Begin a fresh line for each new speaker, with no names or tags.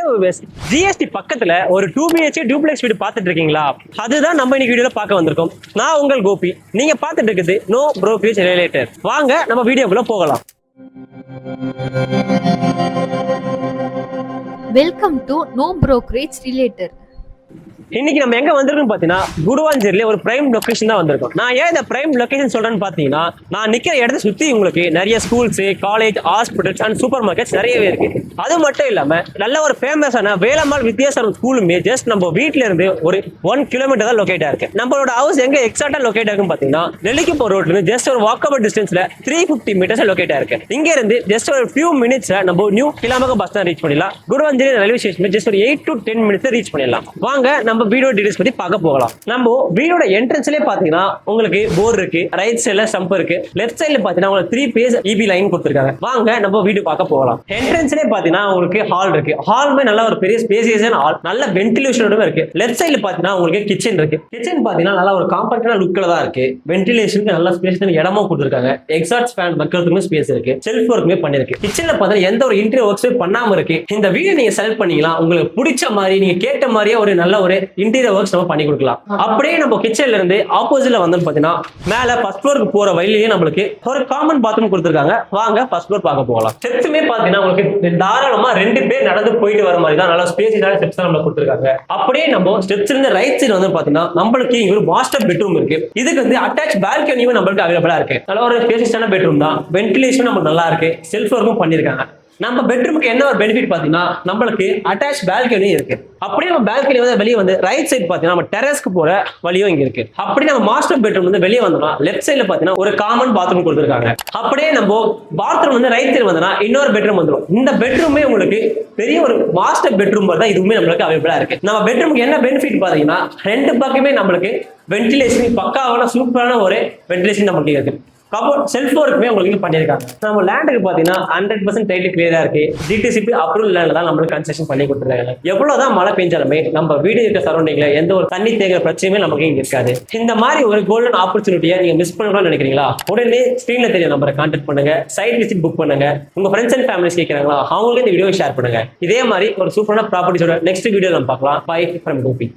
Hello GST பக்கத்துல ஒரு 2BHK duplex வீடு பார்த்துட்டு இருக்கீங்களா? அதுதான் நம்ம இன்னைக்கு வீடியோல பார்க்க வந்திருக்கோம். நான் உங்கள் கோபி. நீங்க பார்த்துட்டு இருக்குது நோ ப்ரோக்கரேஜ் ரியலேட்டர். வாங்க நம்ம வீடியோக்குள்ள போகலாம்.
Welcome to no brokerage realtor.
இன்னைக்கு நம்ம எங்க வந்திருக்கோம் பாத்தீங்கன்னா குடுவாஞ்சேரியில ஒரு பிரைம் லொகேஷன் தான் வந்திருக்கோம். நான் ஏன் இந்த பிரைம் லொகேஷன் சொல்றேன்னு பாத்தீங்கன்னா, நான் நிக்கிற இடத்த சுத்தி உங்களுக்கு நிறைய schools, college, hospitals and super markets நிறையவே இருக்கு. அது மட்டும் இல்லாம நல்ல ஒரு ஃபேமஸான வேலம்மாள் வித்யாசாரம் ஸ்கூலுமே ஜஸ்ட் நம்ம வீட்ல இருந்து ஒரு 1 கிலோமீட்டர் தான் லொகேட் இருக்கு. நம்மளோட ஹவுஸ் எங்க எக்ஸாக்டா லொகேட் ஆகும் பாத்தீங்கன்னா, டெல்லிக்கு போற ரோட்ல இருந்து ஜஸ்ட் ஒரு வாக்கபிள் டிஸ்டன்ஸ்ல 350 மீட்டர்ஸ் லொகேட் இருக்கு. இங்க இருந்து ஜஸ்ட் ஒரு ஃபியூ மினிட்ஸ்ல நம்ம நியூ கிளாமக பஸ் ஸ்டாண்ட் ரீச் பண்ணிடலாம். குடுவாஞ்சேரி ரயில்வே ஸ்டேஷன் ஜஸ்ட் ஒரு 8 to 10 மினிட்ஸ் ரீச் பண்ணிடலாம். வாங்க நம்ம வீடியோ டீடைல்ஸ் பத்தி பார்க்க போகலாம். நம்ம வீடியோட என்ட்ரன்ஸ்லயே பாத்தீங்கன்னா உங்களுக்கு போர் இருக்கு, ரைட் சைடுல ஸ்டம்ப் இருக்கு, லெஃப்ட் சைடுல பாத்தீங்கன்னா உங்களுக்கு 3 பேஸ் EB லைன் கொடுத்திருக்காங்க. வாங்க நம்ம வீடியோ பார்க்க போகலாம். என்ட்ரன்ஸ்லயே பாத்தீங்கன்னா உங்களுக்கு ஹால் இருக்கு. ஹால்மே நல்ல ஒரு பெரிய ஸ்பேசியஸான ஹால், நல்ல வென்டிலேஷனோட இருக்கு. லெஃப்ட் சைடுல பாத்தீங்கன்னா உங்களுக்கு கிச்சன் இருக்கு. கிச்சன் பாத்தீங்கன்னா நல்ல ஒரு காம்பாக்டான லுக்ல தான் இருக்கு. வென்டிலேஷனுக்கு நல்ல ஸ்பேஸான இடமும் கொடுத்திருக்காங்க. எக்ஸாஸ்ட் ஃபேன் வைக்கிறதுக்கு ஸ்பேஸ் இருக்கு. செல்ஃப் ஒர்க்குமே பண்ணிருக்கு. கிச்சன்ல பாத்தீங்கன்னா எந்த ஒரு இன்டீரியர் ஒர்க்ஸே பண்ணாம இருக்கு. இந்த வீடியோ நீங்க செலக்ட் பண்ணீங்களா, உங்களுக்கு பிடிச்ச மாதிரி நீங்க கேட்ட மாதிரியே ஒரு நல்ல ஒரு இன்டீரியர் ஒர்க்ஸ் நம்ம பண்ணி கொடுக்கலாம். அப்படியே நம்ம கிச்சன்ல இருந்து ஆப்போசிட்ல வந்து பாத்தீங்கன்னா மேல ஃபர்ஸ்ட் ஃப்ளோருக்கு போற வழியிலேயே நம்மளுக்கு ஒரு காமன் பாத்ரூம் கொடுத்திருக்காங்க. வாங்க ஃபர்ஸ்ட் ஃப்ளோர் பார்க்க போகலாம். ஸ்டெப்ஸுமே பாத்தீங்கன்னா உங்களுக்கு தாராளமா 2 பேர் நடந்து போயிட்டு வர மாதிரி தான் நல்ல ஸ்பேஸியஸான ஸ்டெப்ஸ் நம்ம கொடுத்திருக்காங்க. அப்படியே நம்ம ஸ்டெப்ஸ்ல இருந்து ரைட் சைடு வந்து பாத்தீங்கன்னா நம்மளுக்கு இங்க ஒரு மாஸ்டர் பெட்ரூம் இருக்கு. இதுக்கு வந்து அட்டாச் பால்கனியும் நம்மளுக்கு அவைலபிளா இருக்கு. நல்ல ஒரு ஸ்பேஸியஸான பெட்ரூம் தான். வென்டிலேஷன் நமக்கு நல்லா இருக்கு. செல்ஃப் ஒர்க்கும் பண்ணிருக்காங்க. நம்ம பெட்ரூமுக்கு என்ன ஒரு பெனிஃபிட் பாத்தீங்கன்னா, நம்மளுக்கு அட்டாச் பால்கனி இருக்கு. அப்படியே நம்ம பால்கனி வந்து வெளியே வந்து ரைட் சைடு பாத்தீங்கன்னா நம்ம டெரஸ்க்கு போற வழியும் இங்க இருக்கு. அப்படியே நம்ம மாஸ்டர் பெட்ரூம் வந்து வெளியே வந்தோம்னா லெஃப்ட் சைடுல பாத்தீங்கன்னா ஒரு காமன் பாத்ரூம் கொடுத்திருக்காங்க. அப்படியே நம்ம பாத்ரூம் வந்து ரைட் சைடு வந்தோம்னா இன்னொரு பெட்ரூம் வந்துடும். இந்த பெட்ரூமே உங்களுக்கு பெரிய ஒரு மாஸ்டர் பெட்ரூம் தான். இதுவுமே நம்மளுக்கு அவைலபிளா இருக்கு. நம்ம பெட்ரூமுக்கு என்ன பெனிஃபிட் பாத்தீங்கன்னா, 2 பக்கமே நம்மளுக்கு வென்டிலேஷன் பக்காவான சூப்பரான ஒரு வென்டிலேஷன் நமக்கு இருக்கு. கபோர்ட் செல்ஃப் ஒர்க்குமே உங்களுக்கு பண்ணியிருக்காங்க. நம்ம லேண்டுக்கு பார்த்தீங்கன்னா 100% டைட்டில் கிளியரா இருக்கு. டிடிசிபி அப்ரூவல் லேண்ட்ல தான் நம்மளுக்கு கன்ஸ்ட்ரக்ஷன் பண்ணி கொடுத்துருக்காங்க. எவ்வளவுதான் மழை பெஞ்சாலுமே நம்ம வீடு இருக்க சரௌண்டிங்ல எந்த ஒரு தண்ணி தேங்குற பிரச்சனையுமே நமக்கு இங்க இருக்காது. இந்த மாதிரி ஒரு கோல்டன் ஆப்பர்ச்சுனிட்டியை நீங்க மிஸ் பண்ணணும்னு நினைக்கிறீங்களா? உடனே ஸ்கிரீன்ல தெரிய நம்பரை கான்டாக்ட் பண்ணுங்க. சைட் விசிட் புக் பண்ணுங்க. உங்க ஃப்ரெண்ட்ஸ் அண்ட் ஃபேமிலிஸ் கேட்கறாங்களா, அவங்களுக்கு இந்த வீடியோ ஷேர் பண்ணுங்க. இதே மாதிரி ஒரு சூப்பரான ப்ராப்பர்ட்டிஸோட நெக்ஸ்ட் வீடியோ நம்ம பார்க்கலாம். Bye from Gopi.